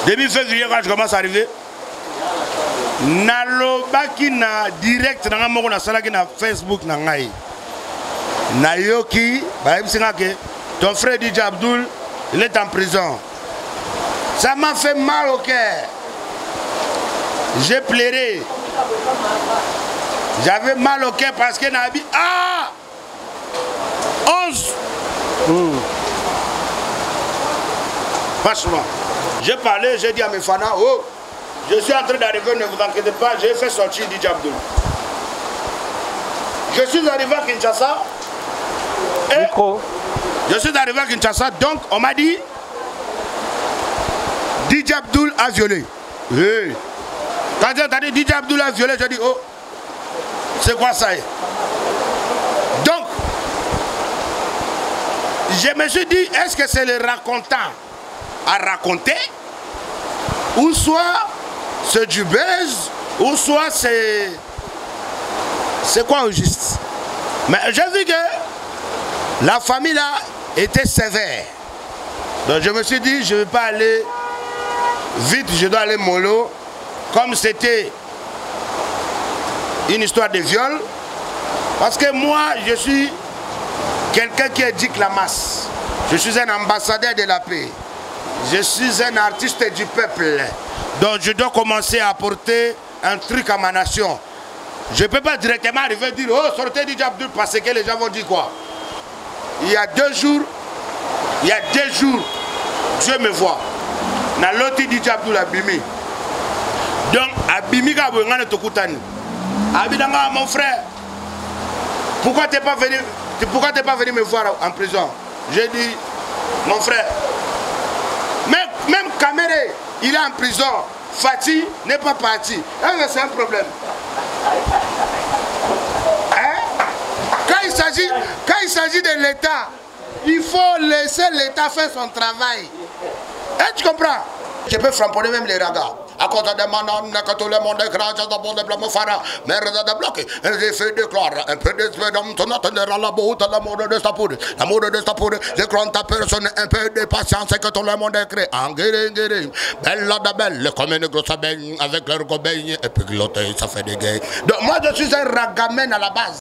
Début février, quand je commence à arriver, nalobaki na direct na moko na salaki na Facebook na ngai. Nayoki, ton frère DJ Abdul, il est en prison. Ça m'a fait mal au cœur. J'ai pleuré. J'avais mal au cœur parce que Nabi. Ah 11 Franchement, j'ai parlé, j'ai dit à mes fans, oh, je suis en train d'arriver, ne vous inquiétez pas, j'ai fait sortir DJ Abdul. Je suis arrivé à Kinshasa. Et je suis arrivé à Kinshasa, donc on m'a dit DJ Abdul a violé. Hey. Quand j'ai dit DJ Abdul a violé, j'ai dit oh, c'est quoi ça? Donc, je me suis dit, est-ce que c'est le racontant à raconter, ou soit c'est du buzz, ou soit c'est quoi au juste? Mais j'ai vu que la famille là était sévère. Donc je me suis dit, je ne vais pas aller vite, je dois aller mollo. Comme c'était une histoire de viol. Parce que moi, je suis quelqu'un qui éduque la masse. Je suis un ambassadeur de la paix. Je suis un artiste du peuple. Donc je dois commencer à apporter un truc à ma nation. Je ne peux pas directement arriver et dire, oh, sortez DJ Abdul, parce que les gens vont dire quoi? Il y a 2 jours, Dieu me voit. Na loti DJ Abdul Abimi. Donc, Abimi Gabouengane Tokutani. Abidanga, mon frère, pourquoi tu n'es pas venu me voir en prison? J'ai dit, mon frère, même Kamere, il est en prison. Fatih n'est pas parti. C'est un problème. Hein? Quand il s'agit de l'État, il faut laisser l'État faire son travail. Tu comprends? Je peux framponner même les radars. À cause des manants, que tout le monde est grand, j'ai d'abord des blancs fara, merde de bloquer. J'ai fait déclare un peu d'espérance, on attendra la boue, l'amour de sa poudre. L'amour de sa poudre, je crois ta personne, un peu de patience, que tout le monde est créé. En guéri, belle la belle, comme une grosse abeille, avec leur gobeille, et puis glotter, ça fait des gays. Donc moi, je suis un ragamen à la base.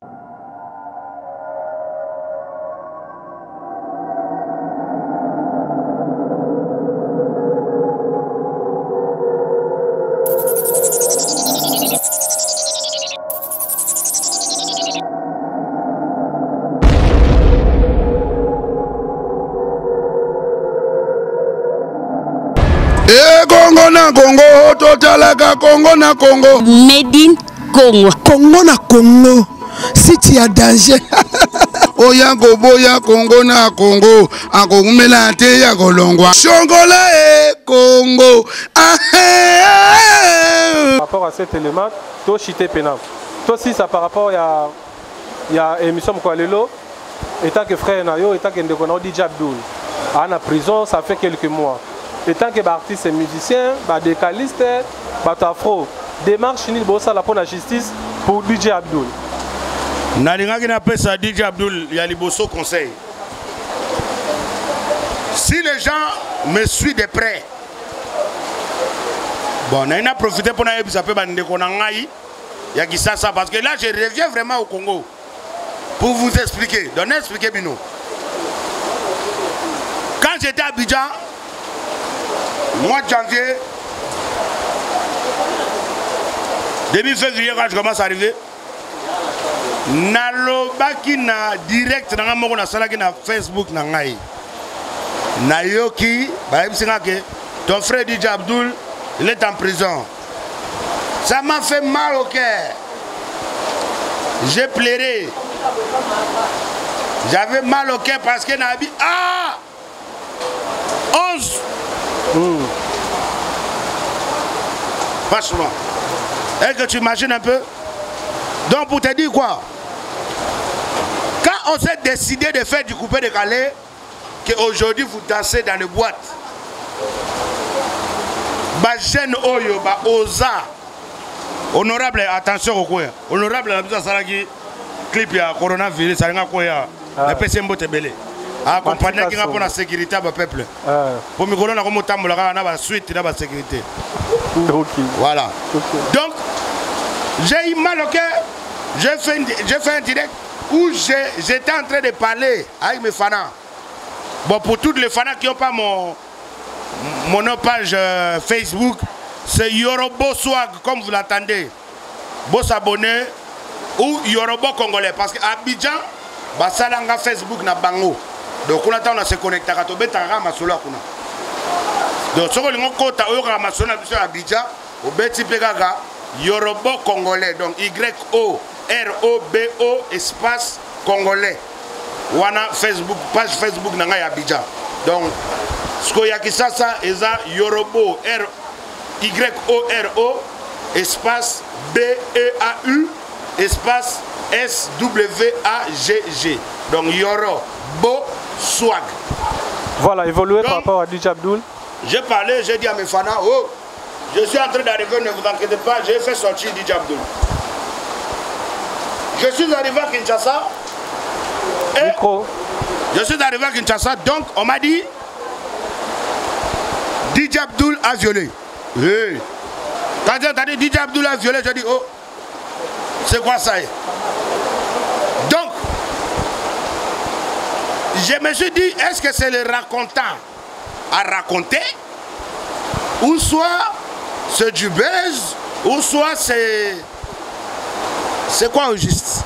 Congo na Congo, totalaka Congo na Congo. Made in Congo. Congo na Congo. Si tu as danger. Oya boya Congo na Congo. Ako melante ya golongwa. Chongola e Congo. Par rapport à cet élément, to chité pénal. Toi aussi ça par rapport il y a émission quoi lelo. Étant que frère Nayo, étant que ndeko DJ Abdul. En prison, ça fait quelques mois. Étant que artiste et musicien, décaliste, afro, démarche ni bossa la pour la justice pour DJ Abdul. Nalinga qui n'appelle ça DJ Abdul, il y a les bosso conseils. Si les gens me suivent de près, bon, on a profité pour nous ça il y a qui ça parce que là je reviens vraiment au Congo pour vous expliquer. Donnez expliquer Bino. Quand j'étais à Abidjan, mois de janvier, début février, quand je commence à arriver, nalobaki na direct na moko na salaki na Facebook na ngai. Nayoki, ton frère DJ Abdul, il est en prison. Ça m'a fait mal au cœur. J'ai pleuré. J'avais mal au cœur parce que Nabi. Ah 11 Franchement. Est-ce que tu imagines un peu? Donc pour te dire quoi? Quand on s'est décidé de faire du coupé décalé, qu'aujourd'hui vous dansez dans les boîtes, jeune Oyo, Oza, honorable, attention au coin, honorable, la mise à Saragi, clip, il y a coronavirus, ça n'a pas quoi, la PC Mbotebele. accompagner qui pour la sécurité du peuple. Pour me colonner comme autant la suite de la sécurité. Voilà. Donc, j'ai eu mal au cœur. J'ai fait un direct où j'étais en train de parler avec mes fans. Bon, pour tous les fans qui n'ont pas mon page Facebook, c'est Yorobo Swag, comme vous l'entendez. Bon s'abonner ou Yorobo Congolais. Parce qu'à Abidjan, ça l'a Facebook na bango. Donc on attend à se connecter à Tobetara Masolo. Donc si on a un Masolo à Abidjan, au Beti Pegaga, Yorobo Congolais. Donc Y-O-R-O-B-O espace Congolais. On a Facebook, page Facebook na Abidjan. Donc ce qu'il y a qui ça, c'est Yorobo Y-O-R-O espace B-E-A-U espace S-W-A-G-G. Donc Yorobo Swag. Voilà, évolué par rapport à DJ Abdoul. J'ai parlé, j'ai dit à mes fans, oh, je suis en train d'arriver, ne vous inquiétez pas, j'ai fait sortir DJ Abdoul. Je suis arrivé à Kinshasa. Et je suis arrivé à Kinshasa, donc on m'a dit DJ Abdoul a violé. Hey. Quand j'ai entendu DJ Abdoul a violé, j'ai dit, oh, c'est quoi ça? Donc, je me suis dit, est-ce que c'est le racontant à raconter, ou soit c'est du buzz, ou soit c'est quoi au juste?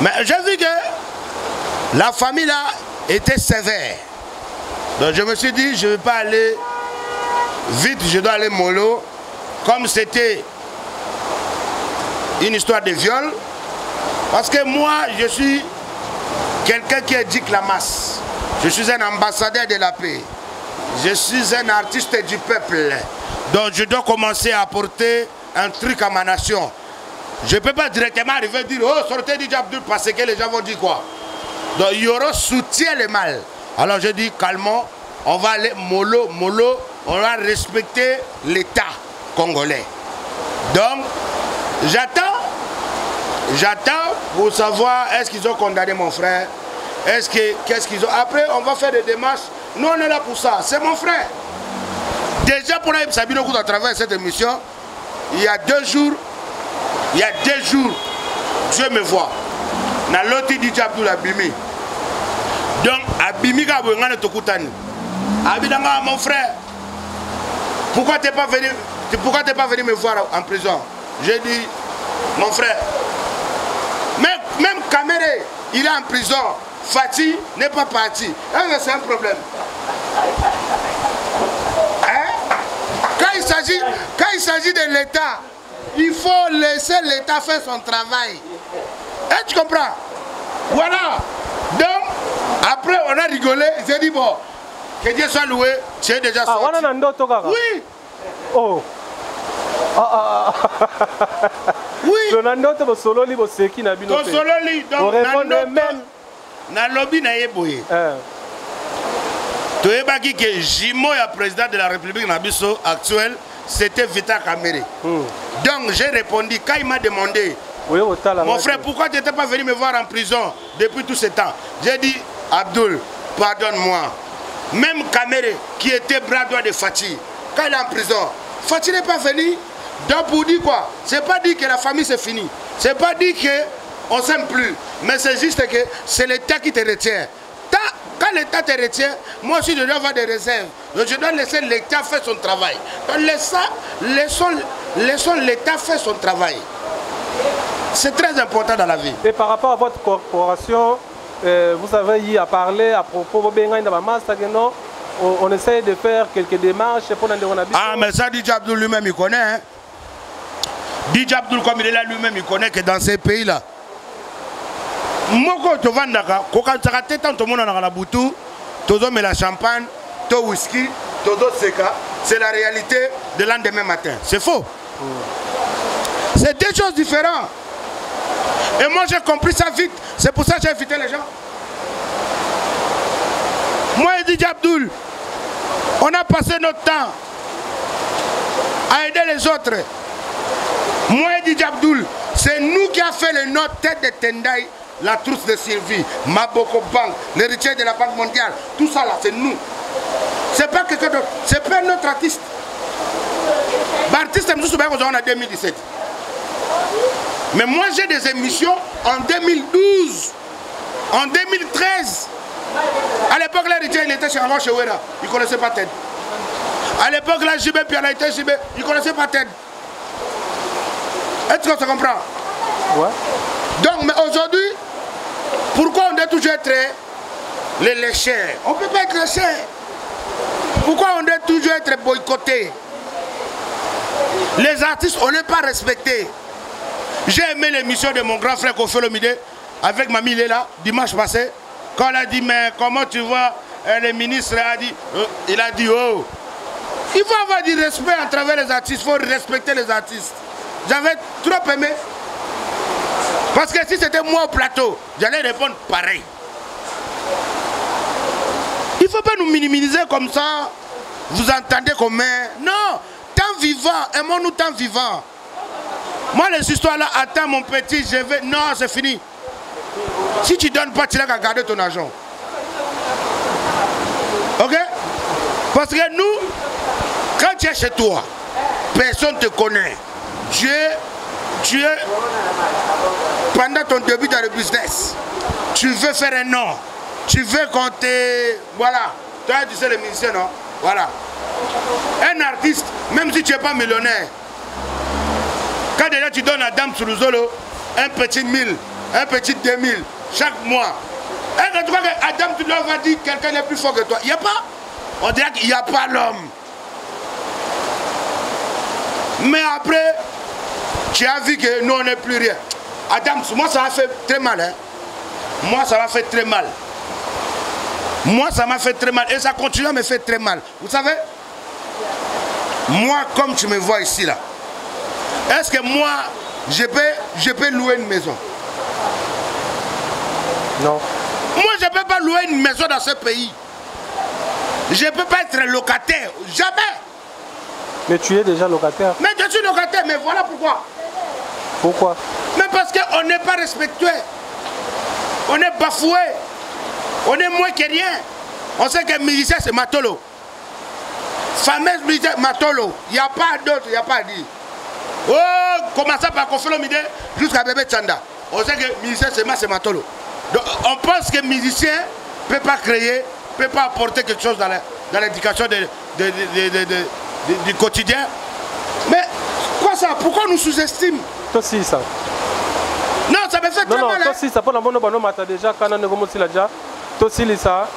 Mais j'ai vu que la famille là était sévère. Donc je me suis dit, je ne vais pas aller vite, je dois aller mollo. Comme c'était une histoire de viol, parce que moi je suis quelqu'un qui éduque la masse. Je suis un ambassadeur de la paix. Je suis un artiste du peuple. Donc je dois commencer à apporter un truc à ma nation. Je ne peux pas directement arriver et dire, oh, sortez DJ Abdoul, parce que les gens vont dire quoi? Donc il y aura soutien le mal. Alors je dis, calmons, on va aller mollo, on va respecter l'État congolais. Donc, j'attends pour savoir est-ce qu'ils ont condamné mon frère, qu'est-ce qu'ils ont. Après, on va faire des démarches. Nous, on est là pour ça. C'est mon frère. Déjà, pour Sabino Kout à travers cette émission, il y a 2 jours, Dieu me voit. Na loti DJ Abdoul Abimi. Donc, Abimi ka bouengane tokutani. Abidanga, mon frère, pourquoi tu n'es pas venu me voir en prison? J'ai dit, mon frère, même Kamere, il est en prison. Fatih n'est pas parti. C'est un problème. Hein? Quand il s'agit de l'État, il faut laisser l'État faire son travail. Et tu comprends? Voilà. Donc, après, on a rigolé. J'ai dit, bon, que Dieu soit loué, tu es déjà sorti. Oui. Oh. Oui. Donc, Sololi, donc, na lobby na yeboye. Tu es qui que Jimo, le président de la République Nabiso actuel, c'était Vital Kamere. Donc j'ai répondu, quand il m'a demandé, mon frère, pourquoi tu n'étais pas venu me voir en prison depuis tout ce temps? J'ai dit, Abdoul, pardonne-moi. Même Kamere, qui était bras droit de Fatih, quand il est en prison, Fatih n'est pas venu. Donc pour dire quoi? C'est pas dire que la famille c'est fini. C'est pas dire qu'on ne s'aime plus. Mais c'est juste que c'est l'État qui te retient. Quand l'État te retient, moi aussi je dois avoir des réserves. Donc je dois laisser l'État faire son travail. Donc laissons l'État faire son travail. C'est très important dans la vie. Et par rapport à votre corporation, vous avez y à parler à propos de on essaie de faire quelques démarches pour Ah, mais ça, DJ Abdoul lui-même, il connaît. Hein? DJ Abdoul, comme il est là lui-même, il connaît que dans ces pays-là, Moko to vandaka, kokantaka teta to mona na butu, tozo me la champagne, to whisky, tozo seka, c'est la réalité de lendemain matin. C'est faux. C'est deux choses différentes. Et moi j'ai compris ça vite. C'est pour ça que j'ai invité les gens. Moi et DJ Abdoul, on a passé notre temps à aider les autres. Moi et DJ Abdoul, c'est nous qui avons fait les notes tête de Tendai la trousse de survie, Maboko Bank, l'héritier de la Banque mondiale, tout ça là, c'est nous. C'est pas quelqu'un d'autre, c'est pas notre artiste. L'artiste, nous sommes en 2017. Mais moi, j'ai des émissions en 2012, en 2013. À l'époque, l'héritier, il était chez Ango Chewera, il ne connaissait pas Ted. À l'époque, là, JB, puis elle était JB, il ne connaissait pas Ted. Est-ce que tu comprends? Ouais. Donc, mais aujourd'hui, pourquoi on doit toujours être les léchers? On ne peut pas être léchés. Pourquoi on doit toujours être boycotté? Les artistes, on n'est pas respectés. J'ai aimé l'émission de mon grand frère Kofi Olomide avec Mamie Léla dimanche passé. Quand elle a dit, mais comment tu vois, le ministre a dit, il a dit, oh, il faut avoir du respect à travers les artistes, il faut respecter les artistes. J'avais trop aimé. Parce que si c'était moi au plateau, j'allais répondre pareil. Il ne faut pas nous minimiser comme ça. Vous entendez comment? Non, tant vivant, aimons-nous tant vivant. Moi, les histoires là, attends mon petit, je vais. Non, c'est fini. Si tu ne donnes pas, tu n'as qu'à garder ton argent. Ok? Parce que nous, quand tu es chez toi, personne ne te connaît. Tu es pendant ton début dans le business, tu veux faire un nom, tu veux compter, voilà, toi tu sais les musiciens, non? Voilà. Un artiste, même si tu n'es pas millionnaire, quand déjà tu donnes à Dame Soulouzolo un petit 1000, un petit 2000 chaque mois, et quand tu vois qu'Adam tu va dire quelqu'un est plus fort que toi, il n'y a pas, on dirait qu'il n'y a pas l'homme. Mais après, tu as vu que nous on n'est plus rien. Adam, moi ça m'a fait très mal. Hein? Moi ça m'a fait très mal. Moi ça m'a fait très mal. Et ça continue à me faire très mal. Vous savez, moi comme tu me vois ici là, est-ce que moi je peux louer une maison? Non. Moi je ne peux pas louer une maison dans ce pays. Je ne peux pas être locataire. Jamais. Mais tu es déjà locataire. Mais je suis locataire, mais voilà pourquoi. Pourquoi? Mais parce qu'on n'est pas respectueux. On est bafoué. On est moins que rien. On sait que musicien c'est Matolo. Fameuse musicien Matolo. Il n'y a pas d'autre, il n'y a pas à dire. Oh, commençant par Kofi Olomide jusqu'à Bébé Tchanda. On sait que musicien c'est Matolo. Donc on pense que musicien ne peut pas créer, ne peut pas apporter quelque chose dans l'éducation du quotidien. Mais quoi ça? Pourquoi on nous sous-estime? Toi aussi ça. Non, ça me fait très mal. Toi aussi ça pour la bonne matin déjà quand on est là déjà. Toi aussi ça.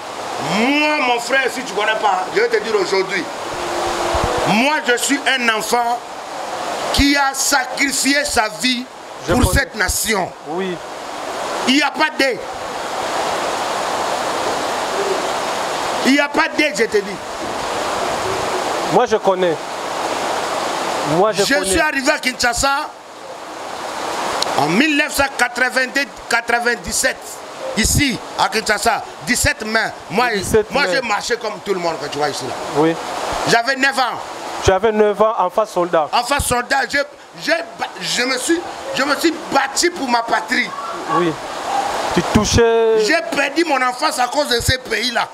Moi mon frère, si tu ne connais pas, je vais te dire aujourd'hui. Moi je suis un enfant qui a sacrifié sa vie pour cette nation. Oui. Il n'y a pas d'aide. Il n'y a pas d'aide, je te dis. Moi je connais. Je suis arrivé à Kinshasa en 1997, ici à Kinshasa, 17 mai. Moi j'ai marché comme tout le monde que tu vois ici là. Oui. J'avais 9 ans. Tu avais 9 ans en face soldat. En face soldat, je me suis battu pour ma patrie. Oui. Tu touchais. J'ai perdu mon enfance à cause de ces pays-là.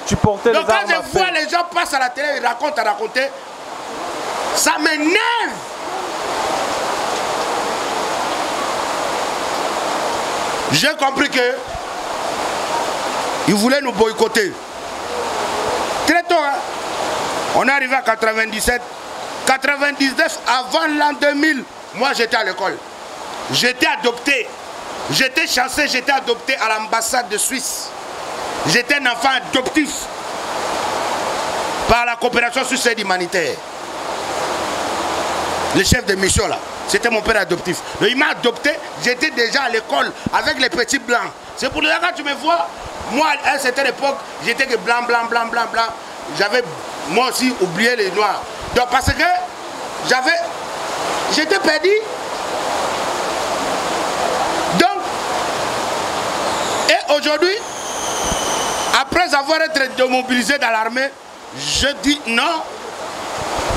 Tu portais les armes. Donc quand je vois les gens passer à la télé, ils racontent à raconter, ça m'énerve. J'ai compris que ils voulaient nous boycotter. Très tôt, hein? On est arrivé à 97, 99, avant l'an 2000. Moi, j'étais à l'école. J'étais adopté. J'étais chanceux, j'étais adopté à l'ambassade de Suisse. J'étais un enfant adoptif par la coopération suisse et humanitaire. Le chef de mission là, c'était mon père adoptif. Donc, il m'a adopté, j'étais déjà à l'école avec les petits blancs. C'est pour ça que quand tu me vois, moi à cette époque, j'étais que blanc. J'avais moi aussi oublié les noirs. Donc parce que j'étais perdu. Donc, et aujourd'hui, après avoir été démobilisé dans l'armée, je dis non,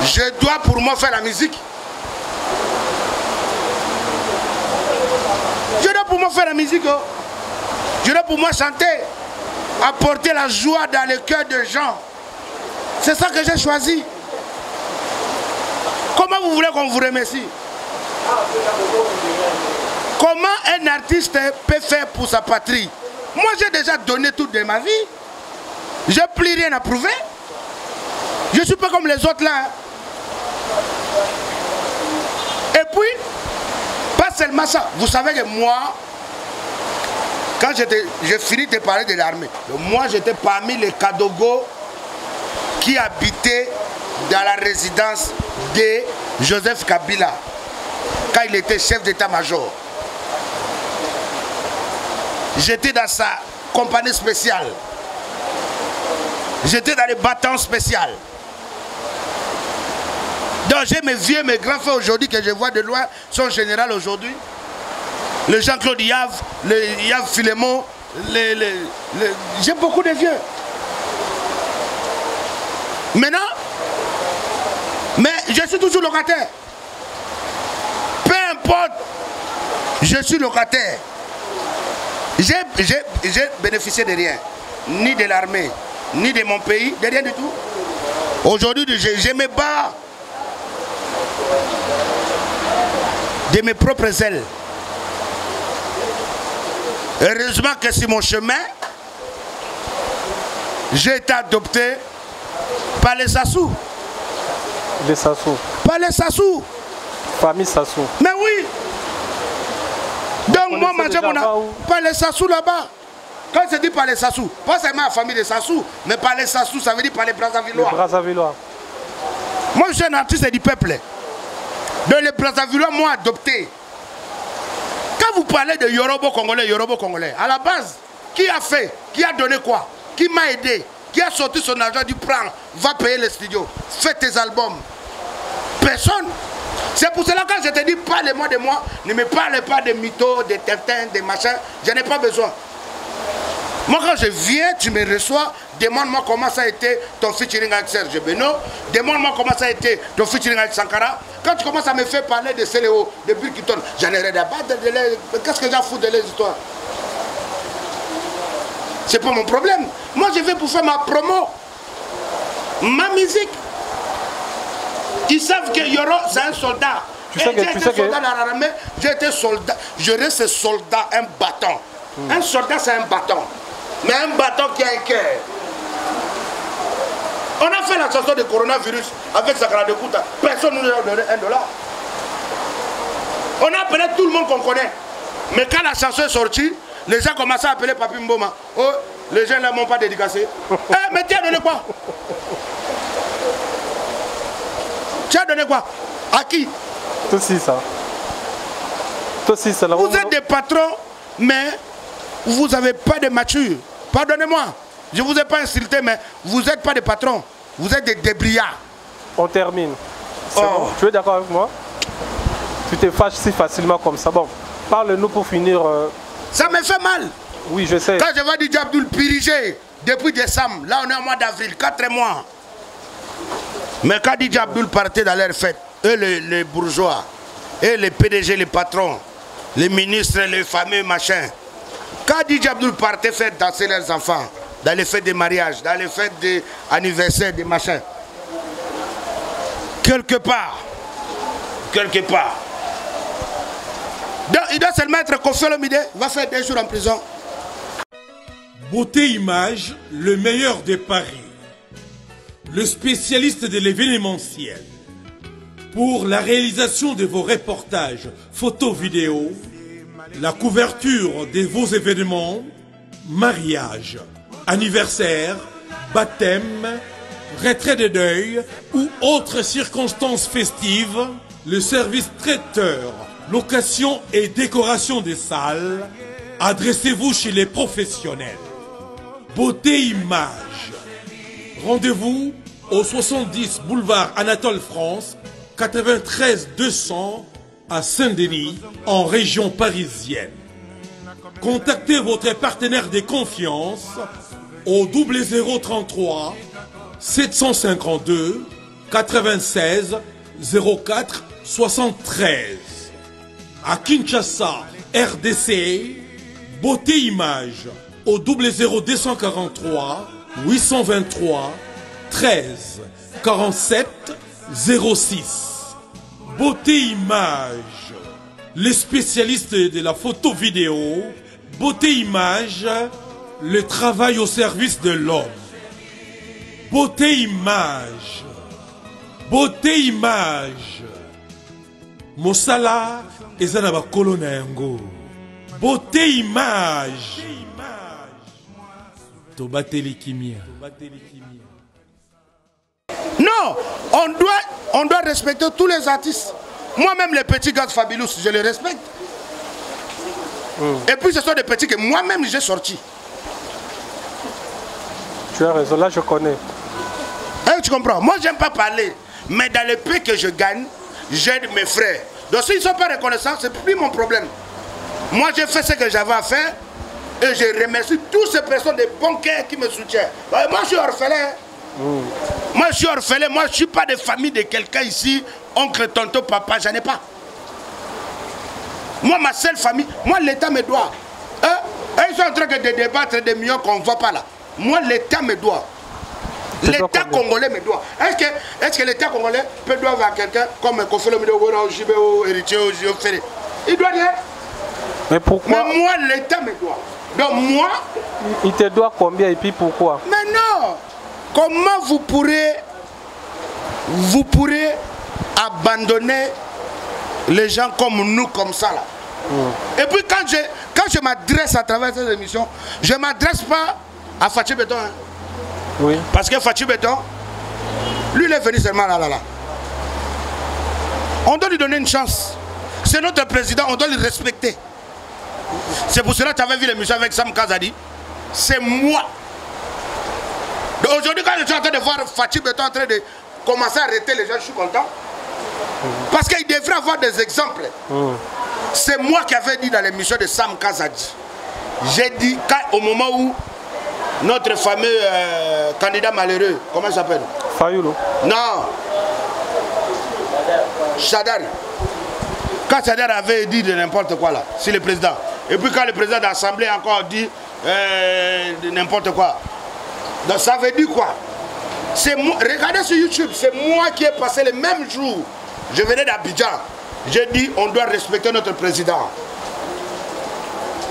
je dois pour moi faire la musique. Je dois pour moi faire la musique. Oh. Je dois pour moi chanter, apporter la joie dans le cœur des gens. C'est ça que j'ai choisi. Comment vous voulez qu'on vous remercie? Comment un artiste peut faire pour sa patrie? Moi, j'ai déjà donné tout de ma vie. Je n'ai plus rien à prouver. Je ne suis pas comme les autres là. Et puis, pas seulement ça. Vous savez que moi, quand j'ai fini de parler de l'armée, moi j'étais parmi les Kadogo qui habitaient dans la résidence de Joseph Kabila quand il était chef d'état-major. J'étais dans sa compagnie spéciale. J'étais dans les bâtons spéciaux. Donc j'ai mes vieux, mes grands frères aujourd'hui que je vois de loin, son général aujourd'hui. Le Jean-Claude Yav, le Yav Philémon, j'ai beaucoup de vieux. Maintenant, mais je suis toujours locataire. Peu importe, je suis locataire. J'ai bénéficié de rien, ni de l'armée, ni de mon pays, de rien du tout. Aujourd'hui, je me bats de mes propres ailes. Heureusement que sur mon chemin, j'ai été adopté par les Sassou. Les Sassou. Par les Sassou. Famille Sassou. Mais oui. Donc moi, par les Sassou là-bas. Quand c'est dit par les Sassou, pas seulement la famille des Sassou, mais par les Sassou, ça veut dire par les Brazzavillois. Les Brazzavillois. Moi, je suis un artiste du peuple. Donc les Brazzavillois m'ont adopté. Quand vous parlez de Yorobo-Congolais, à la base, qui a fait, qui a donné quoi? Qui m'a aidé? Qui a sorti son argent du prend, va payer les studios, fais tes albums? Personne. C'est pour cela que quand je te dis, parlez-moi de moi, ne me parlez pas de mythos, de Tintin, de machin, je n'ai pas besoin. Moi, quand je viens, tu me reçois, demande-moi comment ça a été ton featuring avec Serge Beno, demande-moi comment ça a été ton featuring avec Sankara. Quand tu commences à me faire parler de Céléo, de Birkiton, j'en ai rien à battre. Qu'est-ce que j'en fous de les histoires? C'est pas mon problème. Moi, je vais pour faire ma promo, ma musique. Ils savent que Yoro, c'est un soldat. J'ai été soldat dans l'armée, j'ai été soldat. Je reste soldat, un bâton. Un soldat, c'est un bâton. Mais un bâton qui a un cœur. On a fait la chanson de coronavirus avec Sakara de Kouta. Personne ne nous a donné $1. On a appelé tout le monde qu'on connaît. Mais quand la chanson est sortie, les gens commencent à appeler Papi Mboma. Oh, les gens ne m'ont pas dédicacé. Mais tu as donné quoi? Tu as donné quoi? À qui? Tout ça. Vous êtes des patrons, mais vous n'avez pas de mature. Pardonnez-moi, je ne vous ai pas insulté, mais vous n'êtes pas des patrons. Vous êtes des débriards. On termine. Bon. Tu es d'accord avec moi? Tu te fâches si facilement comme ça. Bon, parle-nous pour finir. Ça me fait mal. Oui, je sais. Quand je vois DJ Abdoul piriger depuis décembre, là on est au mois d'avril, 4 mois. Mais quand DJ Abdoul partait dans leur fête, eux les bourgeois, et les PDG, les patrons, les ministres, les fameux machins, quand DJ Abdoul partait faire danser leurs enfants, dans les fêtes de mariage, dans les fêtes d'anniversaire, des machins, quelque part, donc, il doit seulement être Koffi Olomide, va faire 2 jours en prison. Beauté Image, le meilleur de Paris. Le spécialiste de l'événementiel. Pour la réalisation de vos reportages, photos, vidéos, la couverture de vos événements, mariage, anniversaire, baptême, retrait de deuil ou autres circonstances festives, le service traiteur, location et décoration des salles, adressez-vous chez les professionnels. Beauté Image. Rendez-vous au 70 boulevard Anatole France, 93 200 à Saint-Denis, en région parisienne. Contactez votre partenaire de confiance au 0033 752 96 04 73. À Kinshasa, RDC, Beauté Image au 00243 823 13 47 06. Beauté Image, les spécialistes de la photo vidéo. Beauté Image, le travail au service de l'homme. Beauté Image, Beauté Image. Mosala ezana ba kolona yango. Beauté Image. Tobateli kimia. Non, on doit respecter tous les artistes. Moi-même, les petits gars de Fabulous, je les respecte. Et puis ce sont des petits que moi-même j'ai sortis. Tu as raison, là je connais. Hein, tu comprends? Moi, j'aime pas parler. Mais dans le peu que je gagne, j'aide mes frères. Donc s'ils ne sont pas reconnaissants, c'est plus mon problème. Moi, j'ai fait ce que j'avais à faire. Et je remercie toutes ces personnes, des bons cœurs qui me soutiennent. Moi, je suis orphelin. Moi, je suis orphelin. Moi, je ne suis pas de famille de quelqu'un ici. Oncle, tonton, papa, j'en ai pas. Moi, ma seule famille, moi, l'État me doit. Hein? Ils sont en train de débattre des millions qu'on ne voit pas là. Moi, l'État me doit. L'État congolais me doit. Est-ce que l'État congolais peut doivent à quelqu'un comme Kofi Olomide ou Jibé ou Héritier ou Ferré? Il doit rien. Mais pourquoi? Mais moi, l'État me doit. Donc moi... Il te doit combien et puis pourquoi? Mais non! Comment vous pourrez abandonner les gens comme nous, comme ça là? Et puis quand je m'adresse à travers cette émission, je ne m'adresse pas à Fachi Béton. Hein. Oui. Parce que Fachi Béton, lui il est venu seulement là. On doit lui donner une chance. C'est notre président, on doit le respecter. C'est pour cela que tu avais vu l'émission avec Sam Kazadi. C'est moi. Aujourd'hui, quand je suis en train de voir Fachi Béton en train de commencer à arrêter les gens, je suis content. Parce qu'il devrait avoir des exemples. C'est moi qui avais dit dans l'émission de Sam Kazadi. J'ai dit, au moment où notre fameux candidat malheureux, comment il s'appelle? Fayulu. Non. Chadari. Quand Chadari avait dit de n'importe quoi là, c'est le président. Et puis quand le président de l'Assemblée encore dit de n'importe quoi. Donc ça veut dire quoi? Regardez sur YouTube, c'est moi qui ai passé le même jour. Je venais d'Abidjan. J'ai dit on doit respecter notre président.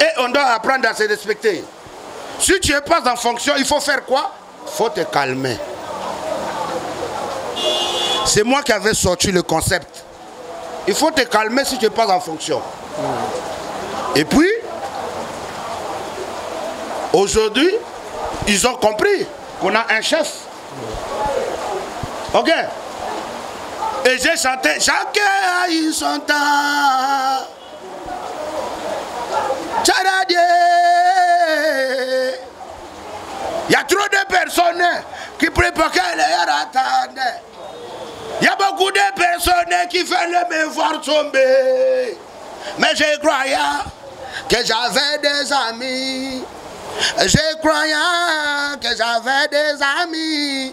Et on doit apprendre à se respecter. Si tu n'es pas en fonction, il faut faire quoi? Il faut te calmer. C'est moi qui avais sorti le concept. Il faut te calmer si tu n'es pas en fonction. Et puis, aujourd'hui, ils ont compris qu'on a un chef. Ok? Et j'ai chanté, chacun a eu son temps. Tcharadie. Il y a trop de personnes qui préparent les attendent. Il y a beaucoup de personnes qui veulent me voir tomber. Mais je croyais que j'avais des amis. Je croyais que j'avais des amis.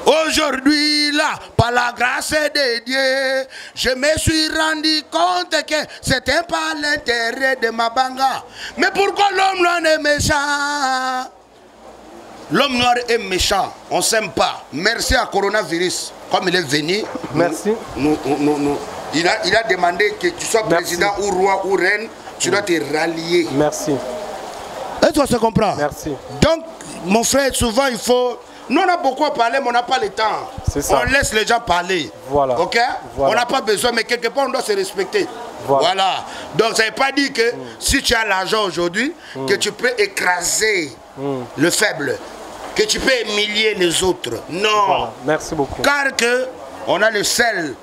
Aujourd'hui, là, par la grâce de Dieu, je me suis rendu compte que c'était pas l'intérêt de ma banga. Mais pourquoi l'homme noir est méchant? L'homme noir est méchant, on ne s'aime pas. Merci à coronavirus, comme il est venu. Merci. Il a demandé que tu sois président ou roi ou reine, tu dois te rallier. Merci. Et toi, ça comprend? Merci. Donc, mon frère, souvent il faut... Nous, on a beaucoup à parler, mais on n'a pas le temps. C'est ça. On laisse les gens parler. Voilà. Ok? Voilà. On n'a pas besoin, mais quelque part, on doit se respecter. Voilà. Donc, ça ne veut pas dire que si tu as l'argent aujourd'hui, que tu peux écraser le faible, que tu peux humilier les autres. Non. Voilà. Merci beaucoup. Car que on a le sel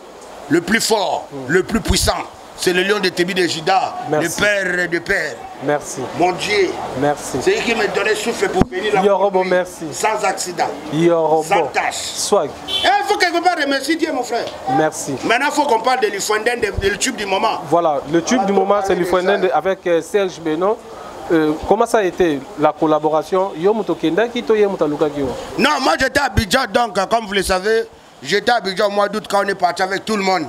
le plus fort, le plus puissant. C'est le lion de Tébi de Juda, le père de père. Merci. Mon Dieu. Merci. C'est lui qui me donnait souffle pour venir là. Merci. Sans accident. Sans tâche. Swag. Il faut quelque part remercier Dieu, mon frère. Merci. Maintenant, il faut qu'on parle de l'Ifuenden, le tube du moment. Voilà, le tube du moment, c'est l'Ifuenden avec Serge Beno. Comment ça a été la collaboration? Non, moi j'étais à Abidjan, donc comme vous le savez, j'étais à Abidjan au mois d'août quand on est parti avec tout le monde.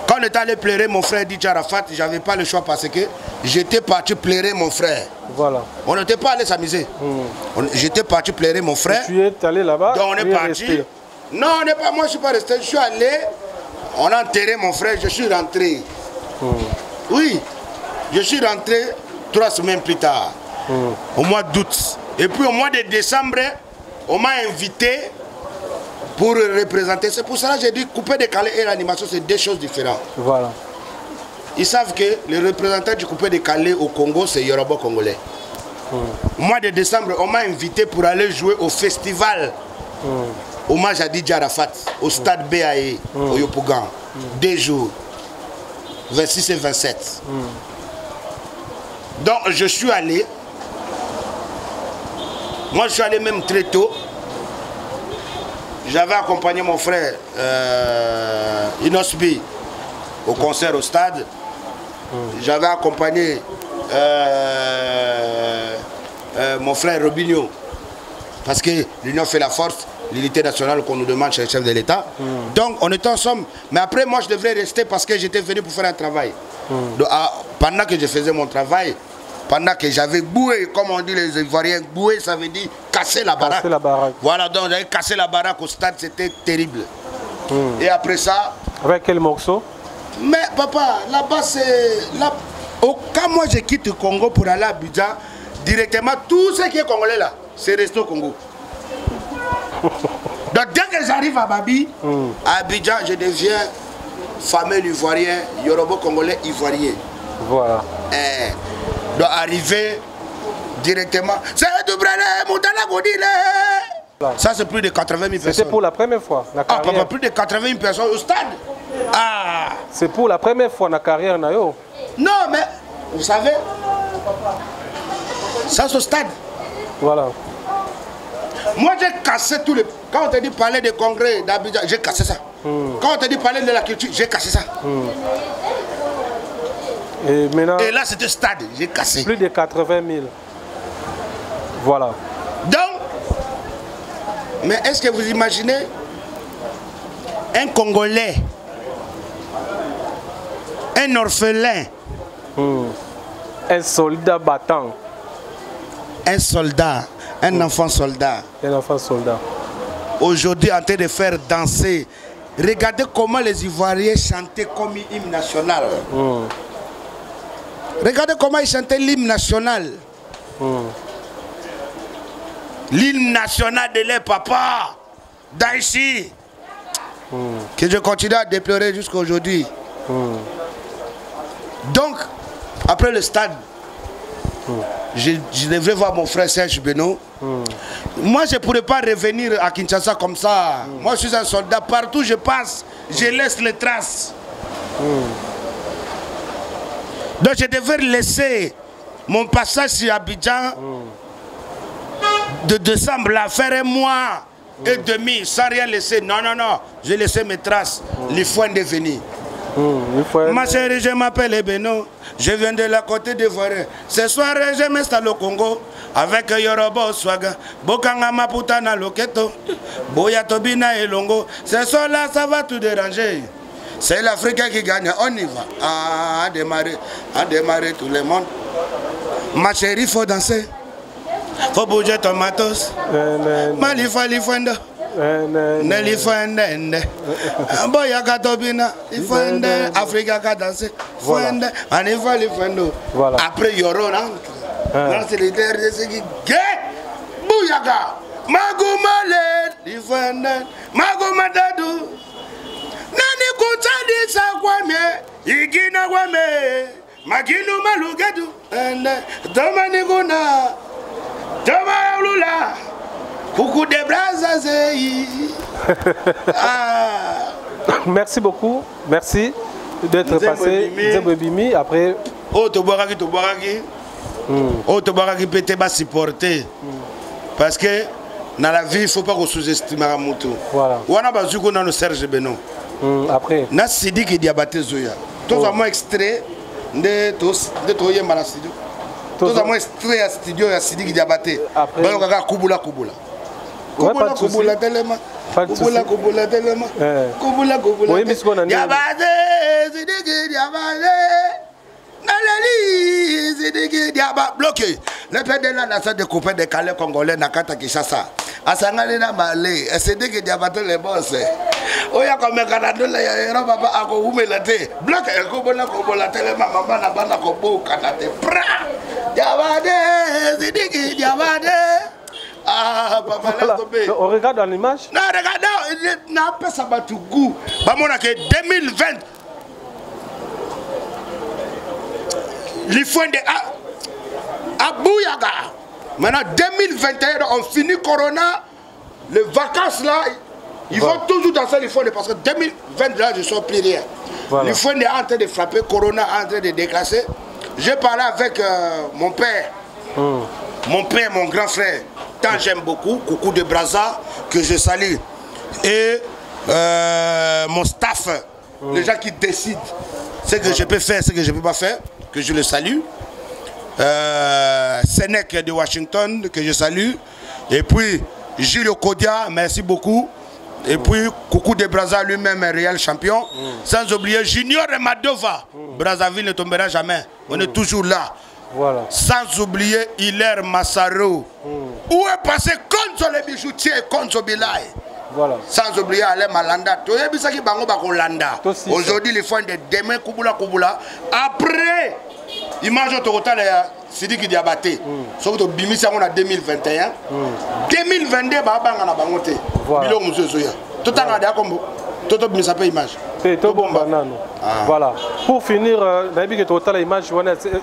Quand on est allé pleurer mon frère Didier Arafat, j'avais pas le choix parce que j'étais parti pleurer mon frère. Voilà. On n'était pas allé s'amuser. J'étais parti pleurer mon frère. Et tu es allé là-bas. Donc on est parti. Resté. Non, on n'est pas, moi je suis pas resté. Je suis allé, on a enterré mon frère, je suis rentré. Oui, je suis rentré 3 semaines plus tard, au mois d'août. Et puis au mois de décembre, on m'a invité pour représenter. C'est pour ça que j'ai dit couper, décaler et l'animation, c'est 2 choses différentes. Voilà. Ils savent que le représentant du coupé décalé au Congo, c'est Yoruba congolais. Au mois de décembre, on m'a invité pour aller jouer au festival hommage à Didier Arafat, au stade BAE, au Yopougan. 2 jours, 26 et 27. Donc je suis allé. Moi je suis allé même très tôt. J'avais accompagné mon frère Inosbi au concert au stade. J'avais accompagné mon frère Robinho, parce que l'union fait la force, l'unité nationale qu'on nous demande chez le chef de l'État. Donc on était ensemble. Mais après moi je devrais rester parce que j'étais venu pour faire un travail. Donc, pendant que je faisais mon travail, pendant que j'avais boué, comme on dit les Ivoiriens, boué ça veut dire casser la baraque. Casser la baraque. Voilà, donc j'avais cassé la baraque au stade, c'était terrible. Et après ça... Avec quel morceau? Mais papa, là-bas c'est... Quand moi je quitte le Congo pour aller à Abidjan, directement tout ce qui est congolais là, c'est resté au Congo. Donc dès que j'arrive à Babi, à Abidjan, je deviens fameux ivoirien, Yoruba congolais ivoirien. Voilà. Donc arriver directement, c'est ça c'est plus de 80 000 personnes. C'était pour la première fois. Ah papa, plus de 80 000 personnes au stade. Ah. C'est pour la première fois dans la carrière Nayo. Non mais, vous savez, ça c'est au stade. Voilà. Moi j'ai cassé tous les... Quand on te dit parler des congrès d'Abidjan, j'ai cassé ça. Quand on te dit parler de la culture, j'ai cassé ça. Et maintenant... Et là c'était stade, j'ai cassé. Plus de 80 000. Voilà. Donc, mais est-ce que vous imaginez un Congolais, un orphelin, un soldat battant, un soldat, un enfant soldat. Un enfant soldat. Aujourd'hui en train de faire danser. Regardez comment les Ivoiriens chantaient comme hymne national. Regardez comment ils chantaient l'hymne national. L'hymne national de leur papa, d'Aïchi. Que je continue à déplorer jusqu'à aujourd'hui. Donc, après le stade, je devrais voir mon frère Serge Beno. Moi, je ne pourrais pas revenir à Kinshasa comme ça. Moi, je suis un soldat. Partout où je passe, je laisse les traces. Donc, je devais laisser mon passage sur Abidjan de décembre, là, faire 1 mois et demi sans rien laisser. Non, non, non. J'ai laissé mes traces. Les fois de venir. Ma chérie, je m'appelle Beno. Je viens de la côté d'Ivoire. Ce soir, je m'installe au Congo avec Yoruba Swaga. Bokanga Maputa na Loketo. Boya Tobina et Longo. Ce soir-là, ça va tout déranger. C'est l'Afrique qui gagne. On y va. À démarrer tout le monde. Ma chérie, il faut danser. Faut bouger ton matos. Malifalifendo. Nelifende. Boya Katobina. Ifende. Africa ka danser. Fende. Anifalifendo. Après Yorona. Là c'est les derniers qui gagnent. Bouyaga. Magumale. Ifende. Magumadadu. Nani kutadi sa kwame. Igina kwame. Maginu malugedu. Domani guna. Doma lula. Coucou des bras. Merci beaucoup. Merci d'être passé. Bimi. Après. Oh, Toboraki. Oh, Toboraki peut te supporter. Parce que dans la vie, il ne faut pas qu'on sous-estime à Moutou. Voilà. On a besoin qu'on a le Serge Beno. Après. Na Sidi qui diabaté Zoya. Tout à moi extrait de Toye Malastudio. Tout à moi extrait à studio à Sidi qui diabaté. Après. Kubula. Kubula telema. Kubula telema. Kubula. Oui, mais ce qu'on a dit. Diabaté Sidi Sidiki Diabate. Nalali, Sidiki Diabate. Bloqué. Le père de la nation de couper des Calais congolais n'a qu'à Kishasa. A Sangalina Malé, et Sidiki Diabate les boss. Oya comme Canada, il y a papa à Koumelate. Bloqué, Kobona Kobola, Maman, Nabana Kobo, Kanate. Diabate, Sidiki Diabate. Ah, papa, laisse tomber. On regarde dans l'image. Non, regarde, non, n'a pas ça battu goût. Bah, mon que 2020. L'IFON de à Bouyaga. Maintenant, 2021, on finit Corona. Les vacances là, ils vont toujours danser l'IFON parce que 2020 là, je ne sors plus rien. Voilà. L'IFON est en train de frapper, Corona est en train de déclasser. J'ai parlé avec mon père. Mon père, mon grand frère. Tant j'aime beaucoup, Coucou de Brazza, que je salue. Et mon staff, les gens qui décident ce que je peux faire, ce que je ne peux pas faire, que je le salue. Sénèque de Washington, que je salue. Et puis, Gilles Okodia, merci beaucoup. Et puis, Coucou de Brazza lui-même est réel champion. Sans oublier Junior et Madova. Brazzaville ne tombera jamais. On est toujours là. Voilà. Sans oublier Hilaire Massaro. Où est passé contre les bijoutiers, contre Bilay. Voilà. Sans oublier Alain Malanda. Aujourd'hui, les fans de demain, Kubula. Après, image au total, Sidiki Diabate. Sauf que Bimisa, on a 2021. 2022, voilà. Tout le monde a Toto Bimisa pas image. Voilà. Pour finir, dans l'image,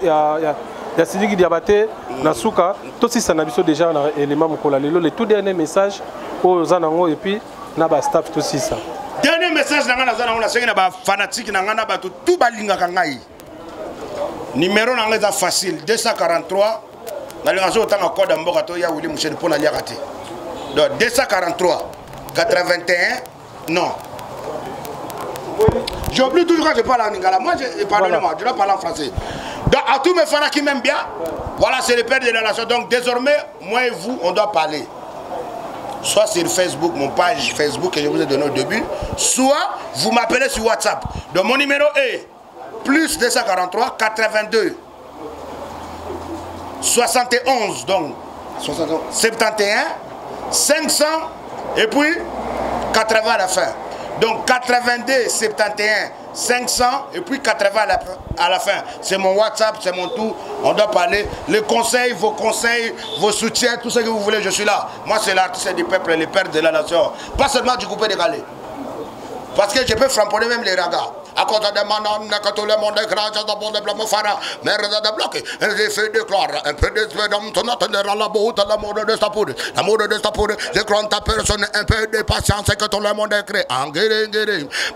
il y a Sidiki Diabate, Nasuka, tout ça n'a déjà un élément le tout dernier message aux Zanango et puis Naba staff tout ça. Dernier message c'est que les fanatiques tout balinga kangai. Numéro est facile 243. Dans le réseau autant code d'Amboka to ya Willy Mouché pour la liagati. Donc 243 81 non. J'ai oublié toujours quand je parle en lingala. Moi, pardonnez-moi, je dois parler en français. Donc, à tous mes fans qui m'aiment bien, voilà, c'est le père de la nation. Donc, désormais, moi et vous, on doit parler. Soit sur Facebook, mon page Facebook que je vous ai donné au début, soit vous m'appelez sur WhatsApp. Donc, mon numéro est plus 243 82 71, donc 71 500 et puis 80 à la fin. Donc 82, 71, 500 et puis 80 à la fin. C'est mon WhatsApp, c'est mon tout. On doit parler. Les conseils, vos soutiens, tout ce que vous voulez, je suis là. Moi, c'est l'artiste du peuple, le père de la nation. Pas seulement du coupé décalé. Parce que je peux framponner même les ragas. À cause de Manon, quand tout le monde est grand, j'ai d'abord de blanc, Fara, mais de bloquer. J'ai fait déclare un peu de spédum, ton attendra la boue, la mode de sa poudre. La mode de sa poudre, je crois ta personne, un peu de patience, que tout le monde est créé. En guérin,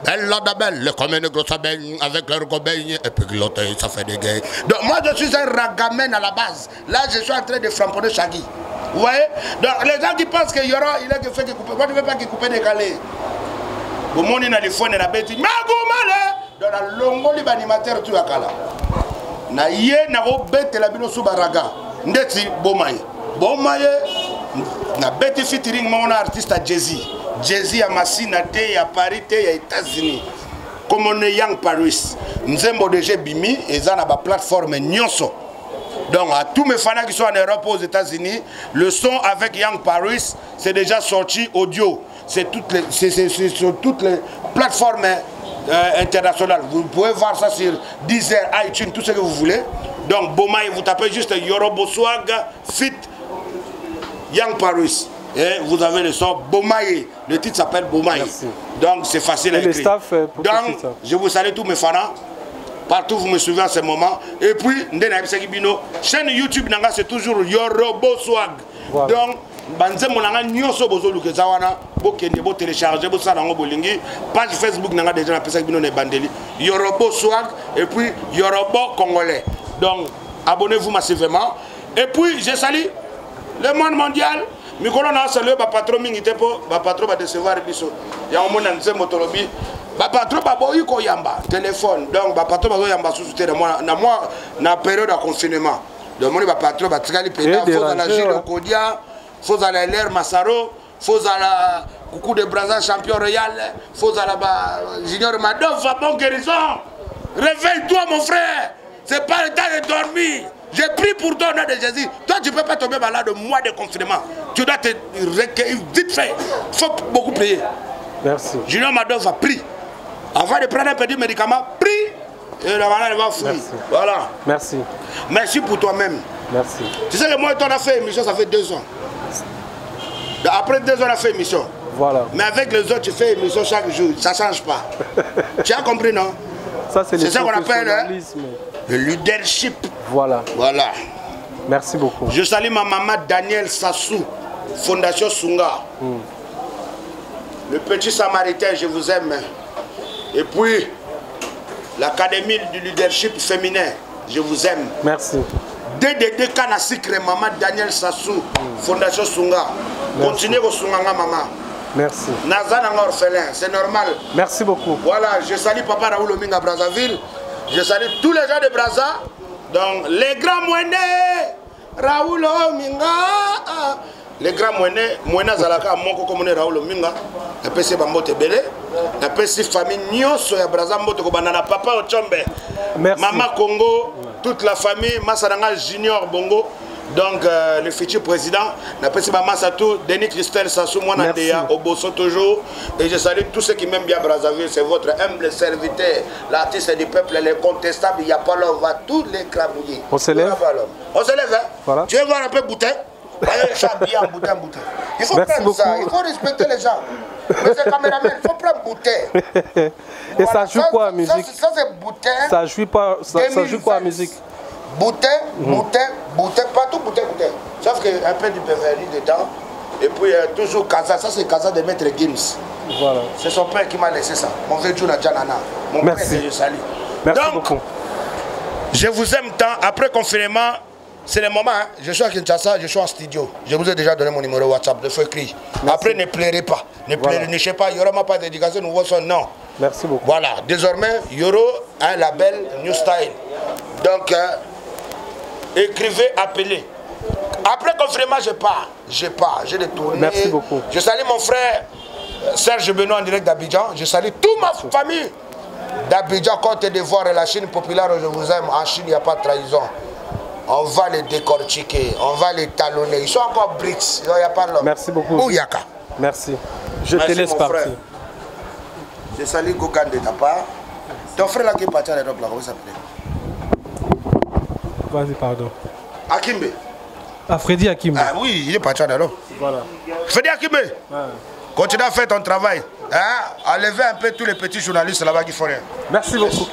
belle la belle, comme une grosse abeille, avec leur gobeille, et puis l'autre, ça fait des gays. Donc moi, je suis un ragamen à la base. Là, je suis en train de framponner Shaggy. Vous voyez? Donc les gens qui pensent qu'il y aura, il a que fait qu'il coupe. Moi, je ne veux pas qu'il coupe décalé. Au monde il a des fois, il a bêti. Dans la longue animateur tout à Kala. Na yé na bête la bino subaraga. Ndeti bomaye. Bomaye na bête featuring mon artiste à Jay-Z. Jay-Z à Massina té à Paris té à États-Unis. Comme on est Young Paris. Nzembo de Bimi et ça na ba plateforme nyonso. Donc à tous mes fans qui sont en Europe aux États-Unis, le son avec Young Paris c'est déjà sorti audio. C'est sur toutes les plateformes internationales. Vous pouvez voir ça sur Deezer, iTunes, tout ce que vous voulez. Donc, Bomaye, vous tapez juste Yorobo Swag Fit Young Paris. Et vous avez le son Bomaye. Le titre s'appelle Bomaye. Donc, c'est facile à écrire. Donc, je vous salue tous mes fans. Partout vous me suivez en ce moment. Et puis, chaîne YouTube, c'est toujours Yorobo Swag. Voilà. Donc, banze monanga nyoso bozo lukeza wana bokende bo télécharger bo sala ngo bolingi page Facebook nanga déjà na pesa bino ne bandeli Yorobo Swag et puis Yorobo Congolais. Donc abonnez-vous massivement et puis je salue le monde mondial. Mikolo na saluer ba patron mingi tepo ba patron ba décevoir biso. Ya omona nze motolobi ba patron ba boyi ko yamba téléphone. Donc ba patron ba yamba sous te na moi na période de confinement. Donc mon ba patron ba tikali penda faut dans la Gilles Okodia. Faut aller l'air Massaro, faut aller Coucou de Brazza champion royal, faut aller Junior Madova, bon guérison. Réveille-toi, mon frère. C'est pas le temps de dormir. J'ai pris pour toi au nom de Jésus. Toi, tu ne peux pas tomber malade de mois de confinement. Tu dois te recueillir vite fait. Il faut beaucoup prier. Merci. Junior Madoff a pris. Avant de prendre un petit médicament, pris. Et la malade va fuir. Voilà. Merci. Merci pour toi-même. Merci. Tu sais que moi et toi, on a fait émission, ça fait 2 ans. Après 2 ans, on a fait émission. Voilà. Mais avec les autres, tu fais émission chaque jour. Ça ne change pas. Tu as compris, non? Ça, c'est ça qu'on appelle le leadership. Voilà. Voilà. Merci beaucoup. Je salue ma maman Daniel Sassou, Fondation Sunga. Le petit Samaritain, je vous aime. Et puis, l'Académie du leadership féminin, je vous aime. Merci. DDD Kanasikre, maman Daniel Sassou, Fondation Sunga. Continuez au Sunganga, maman. Merci. Nazan en orphelin, c'est normal. Merci beaucoup. Voilà, je salue papa Raoul Ominga à Brazzaville. Je salue tous les gens de Brazza. Donc, les grands moinés, Raoul Ominga. Les grands moinés, Moina Zalaka, mon coco Raoul Ominga. Et puis c'est Bambote Belé. Et puis c'est famille Nyoso et Brazza Mbote Kobanana, papa Ochombe. Merci. Maman Congo, toute la famille, Massaranga Junior Bongo. Donc, le futur président, n'apprécie pas Massatou, Denis Christelle Sassou, moi Nandéa, Obosso toujours. Et je salue tous ceux qui m'aiment bien Brazzaville, c'est votre humble serviteur, l'artiste du peuple, l'incontestable, il n'y a pas l'homme, va tous les crabouillis. On se lève. On se lève, hein? Voilà. Tu veux voir un peu bouteille? Bien, bouteille. Il faut merci prendre beaucoup. ça, il faut respecter les gens. Mais c'est caméraman, il faut prendre bouteille. Et voilà. Ça joue quoi à musique? Ça c'est bouteille. Ça joue pas, ça joue quoi à musique? Bouteille, partout bouteille. Sauf qu'un peu du Beverly dedans. Et puis toujours Kaza, ça c'est Kaza de Maître Gims. Voilà. C'est son père qui m'a laissé ça. Mon vieux Juna Janana. Mon père, je salue. Merci donc, beaucoup. Je vous aime tant. Après confinement, c'est le moment. Hein. Je suis à Kinshasa, je suis en studio. Je vous ai déjà donné mon numéro WhatsApp de feu écrit. Après, ne pleurez pas. Ne pleurez pas. Il n'y aura pas d'éducation, nouveau son. Non. Merci beaucoup. Voilà. Désormais, Yoro a un label New Style. Donc, écrivez, appelez. Après confinement, je pars. J'ai des tournées. Merci beaucoup. Je salue mon frère Serge Benoît en direct d'Abidjan. Je salue toute ma famille d'Abidjan, Côte d'Ivoire et la Chine populaire. Je vous aime. En Chine, il n'y a pas de trahison. On va les décortiquer, on va les talonner. Ils sont encore bricks. Il n'y a pas l'homme. Merci beaucoup. Ouyaka. Merci. Je te laisse partir. Je salue Gogan de ta part. Ton frère là qui est parti à l'Europe, comment ça s'appelle? Vas-y, pardon. Akimbe. Ah, Freddy Akimbe. Ah oui, il est parti à l'Europe. Voilà. Freddy Akimbe. Ouais. Continue à faire ton travail. Hein? Enlevez un peu tous les petits journalistes là-bas qui font rien. Merci beaucoup.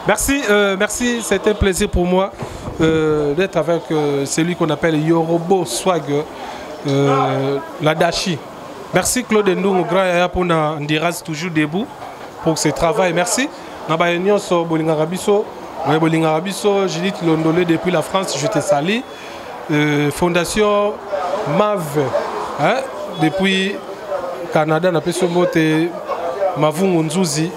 Merci, merci. C'était un plaisir pour moi d'être avec celui qu'on appelle Yorobo Swag, la Dashi. Merci Claude Ndou, grand yaya pour Ndiraz toujours debout pour ce travail. Merci. Nabayenion so Bolingarabiso, Bolingarabiso, Judith Londolé depuis la France, je te salue. Fondation MAV, hein? Depuis Canada, na peso mbote Mavungu Nzuzi,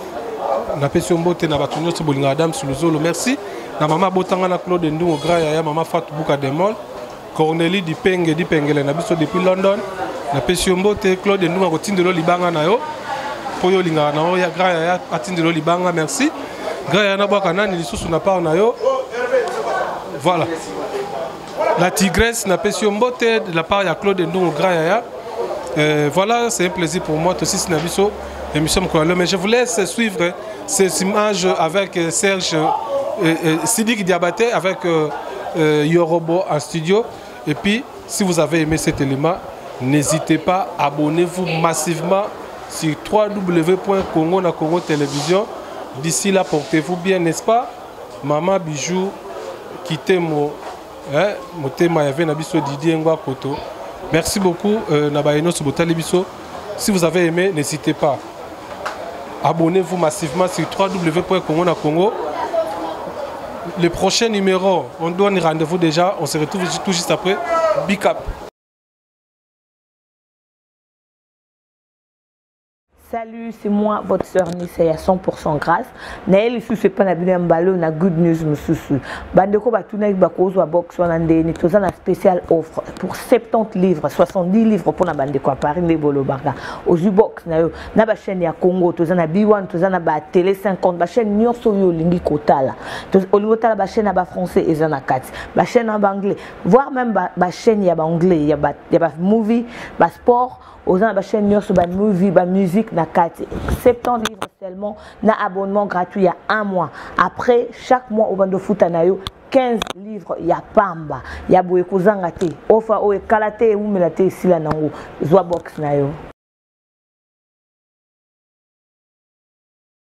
na peso mbote na batunyo so Bolinga Adam Suluzolo. Merci. Na mama botanga na Claude Ndou, grand yaya mama Fatou Bouka Demol, Cornélie Dipengele na biso depuis London. Na peso mbote Claude Ndou a kotindelo libanga na yo. Poyo linga na yo ya grand yaya atindelo libanga, merci. Grand yaya na bwaka nani lisusu na part na yo. Voilà. La Tigresse n'a pas su mbote de la part de Claude Ndou grand yaya. Voilà, c'est un plaisir pour moi aussi Sinabiso émission Mkolalo. Mais je vous laisse suivre ces images avec Serge Sidik Diabaté avec Yorobo en studio. Et puis, si vous avez aimé cet élément, n'hésitez pas, abonnez-vous massivement sur www.congo na Congo Télévision. D'ici là, portez-vous bien, n'est-ce pas? Maman Bijou, quittez mon motema yave na biso Didier Ngwa Koto. Merci beaucoup Nabayeno Sobotali biso. Si vous avez aimé, n'hésitez pas. Abonnez-vous massivement sur www.congo na Congo. Le prochain numéro, on donne rendez-vous déjà. On se retrouve tout juste après. Big up. Salut, c'est moi, votre sœur Nissa, à 100% grâce. Naël ici, c'est pas la bien ballon, na good news, monsieur. Bandeko batuna bakozo à box wanande, ni toza na spécial offre pour 70 livres, 70 livres pour na bandeko à Paris, les bolobarga. Aux box na yo, na ba chaîne ya Congo, toza na B1, toza na ba télé 50, ba chaîne nyonso yo lingi kotala. Au niveau de la chaîne à ba français et zana 4, ba chaîne en anglais, voire même ba chaîne ya ba anglais, ya ba movie, ba sport. Aux gens, chaîne Nyonso, movie, musique, na 4. 70 livres seulement, na abonnement gratuit il y a 1 mois. Après, chaque mois, au bando foutanayo, 15 livres, il y a Pamba, il y a Bouyeko Zangate, Ofa, Oe Kalate, Oumelate, Silanango, Zoa Box Nayo.